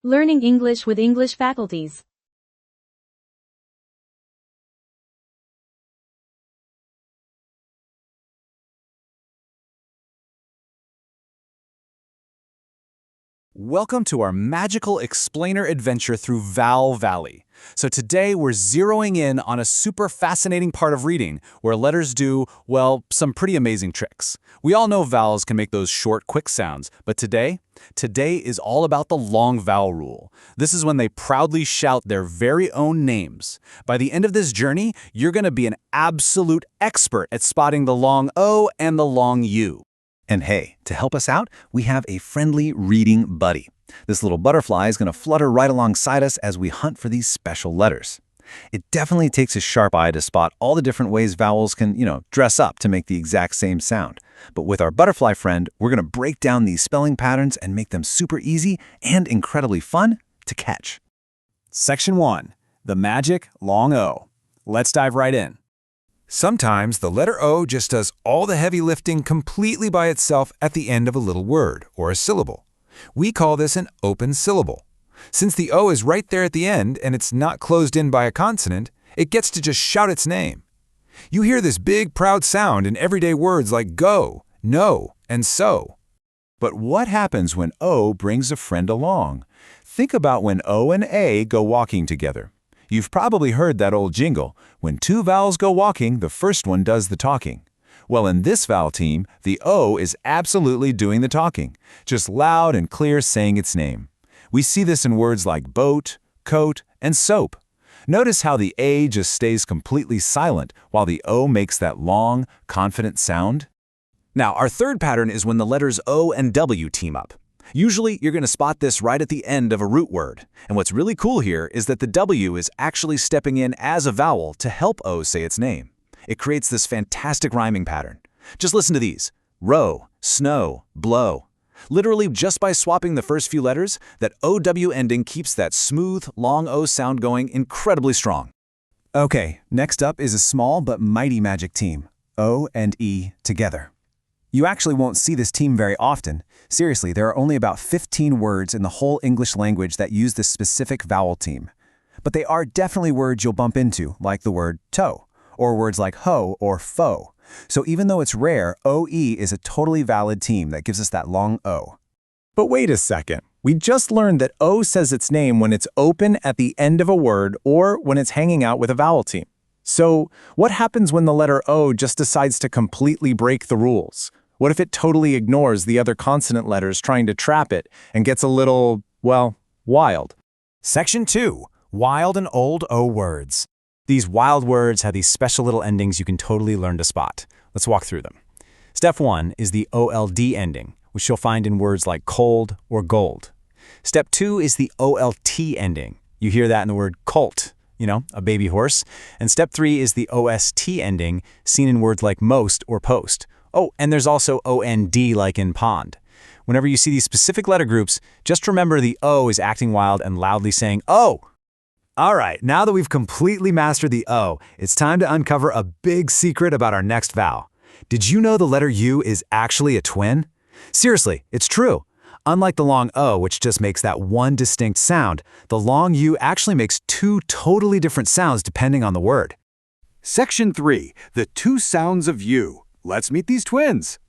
Learning English with English Faculties. Welcome to our magical explainer adventure through Vowel Valley. So today we're zeroing in on a super fascinating part of reading where letters do, well, some pretty amazing tricks. We all know vowels can make those short, quick sounds, but today is all about the long vowel rule. This is when they proudly shout their very own names. By the end of this journey, you're going to be an absolute expert at spotting the long O and the long U. And hey, to help us out, we have a friendly reading buddy. This little butterfly is going to flutter right alongside us as we hunt for these special letters. It definitely takes a sharp eye to spot all the different ways vowels can, dress up to make the exact same sound. But with our butterfly friend, we're going to break down these spelling patterns and make them super easy and incredibly fun to catch. Section 1. The magic long O. Let's dive right in. Sometimes the letter O just does all the heavy lifting completely by itself at the end of a little word or a syllable. We call this an open syllable. Since the O is right there at the end and it's not closed in by a consonant, it gets to just shout its name. You hear this big, proud sound in everyday words like go, no, and so. But what happens when O brings a friend along? Think about when O and A go walking together. You've probably heard that old jingle, when two vowels go walking, the first one does the talking. Well, in this vowel team, the O is absolutely doing the talking, just loud and clear saying its name. We see this in words like boat, coat, and soap. Notice how the A just stays completely silent while the O makes that long, confident sound. Now, our third pattern is when the letters O and W team up. Usually, you're going to spot this right at the end of a root word. And what's really cool here is that the W is actually stepping in as a vowel to help O say its name. It creates this fantastic rhyming pattern. Just listen to these. Row, snow, blow. Literally, just by swapping the first few letters, that OW ending keeps that smooth, long O sound going incredibly strong. Okay, next up is a small but mighty magic team, O and E together. You actually won't see this team very often. Seriously, there are only about 15 words in the whole English language that use this specific vowel team. But they are definitely words you'll bump into, like the word toe, or words like ho or fo. So even though it's rare, OE is a totally valid team that gives us that long O. But wait a second. We just learned that O says its name when it's open at the end of a word or when it's hanging out with a vowel team. So what happens when the letter O just decides to completely break the rules? What if it totally ignores the other consonant letters trying to trap it and gets a little, well, wild? Section 2. Wild and old O words. These wild words have these special little endings you can totally learn to spot. Let's walk through them. Step 1 is the OLD ending, which you'll find in words like cold or gold. Step 2 is the OLT ending. You hear that in the word colt, a baby horse. And step 3 is the OST ending, seen in words like most or post. Oh, and there's also OND like in pond. Whenever you see these specific letter groups, just remember the O is acting wild and loudly saying, "Oh!" All right, now that we've completely mastered the O, it's time to uncover a big secret about our next vowel. Did you know the letter U is actually a twin? Seriously, it's true. Unlike the long O, which just makes that one distinct sound, the long U actually makes two totally different sounds depending on the word. Section 3. The two sounds of U. Let's meet these twins.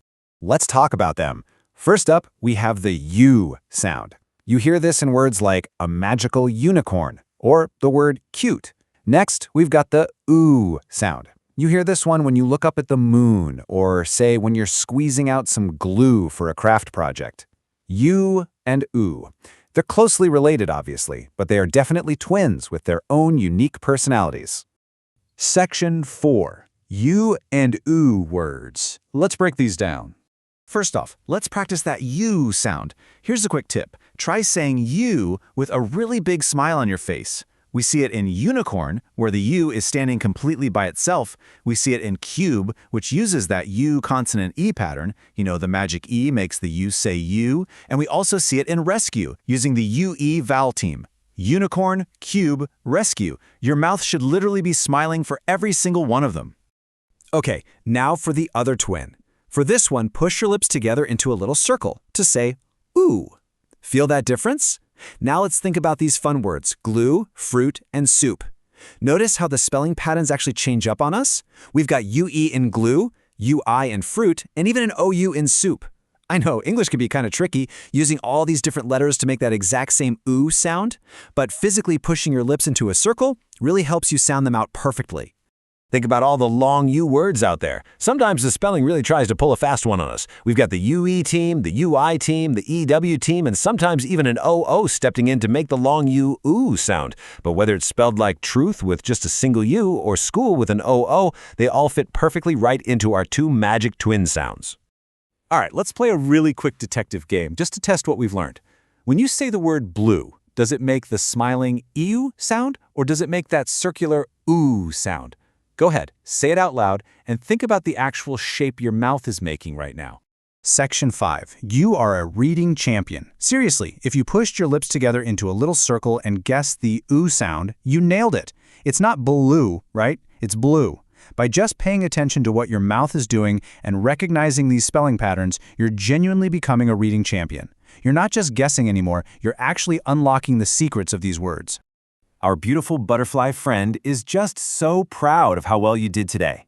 Let's talk about them. First up, we have the U sound. You hear this in words like a magical unicorn or the word cute. Next, we've got the OO sound. You hear this one when you look up at the moon or, say, when you're squeezing out some glue for a craft project. U and OO. They're closely related, obviously, but they are definitely twins with their own unique personalities. Section 4. U and OO words. Let's break these down. First off, let's practice that U sound. Here's a quick tip. Try saying U with a really big smile on your face. We see it in unicorn, where the U is standing completely by itself. We see it in cube, which uses that U consonant E pattern. The magic E makes the U say U. And we also see it in rescue, using the UE vowel team. Unicorn, cube, rescue. Your mouth should literally be smiling for every single one of them. Okay, now for the other twin. For this one, push your lips together into a little circle to say, ooh. Feel that difference? Now let's think about these fun words, glue, fruit, and soup. Notice how the spelling patterns actually change up on us? We've got UE in glue, UI in fruit, and even an OU in soup. I know, English can be kind of tricky, using all these different letters to make that exact same OO sound, but physically pushing your lips into a circle really helps you sound them out perfectly. Think about all the long U words out there. Sometimes the spelling really tries to pull a fast one on us. We've got the UE team, the UI team, the EW team, and sometimes even an OO stepping in to make the long U OO sound. But whether it's spelled like truth with just a single U or school with an OO, they all fit perfectly right into our two magic twin sounds. All right, let's play a really quick detective game just to test what we've learned. When you say the word blue, does it make the smiling EU sound or does it make that circular OO sound? Go ahead, say it out loud, and think about the actual shape your mouth is making right now. Section 5. You are a reading champion. Seriously, if you pushed your lips together into a little circle and guessed the OO sound, you nailed it. It's not blue, right? It's blue. By just paying attention to what your mouth is doing and recognizing these spelling patterns, you're genuinely becoming a reading champion. You're not just guessing anymore, you're actually unlocking the secrets of these words. Our beautiful butterfly friend is just so proud of how well you did today.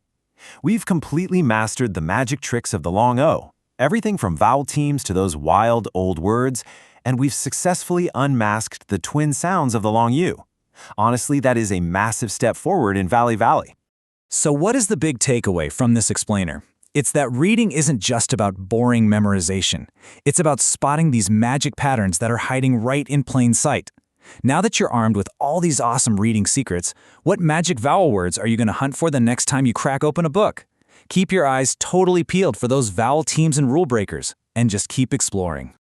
We've completely mastered the magic tricks of the long O, everything from vowel teams to those wild old words, and we've successfully unmasked the twin sounds of the long U. Honestly, that is a massive step forward in Valley Valley. So what is the big takeaway from this explainer? It's that reading isn't just about boring memorization. It's about spotting these magic patterns that are hiding right in plain sight. Now that you're armed with all these awesome reading secrets, what magic vowel words are you going to hunt for the next time you crack open a book? Keep your eyes totally peeled for those vowel teams and rule breakers, and just keep exploring.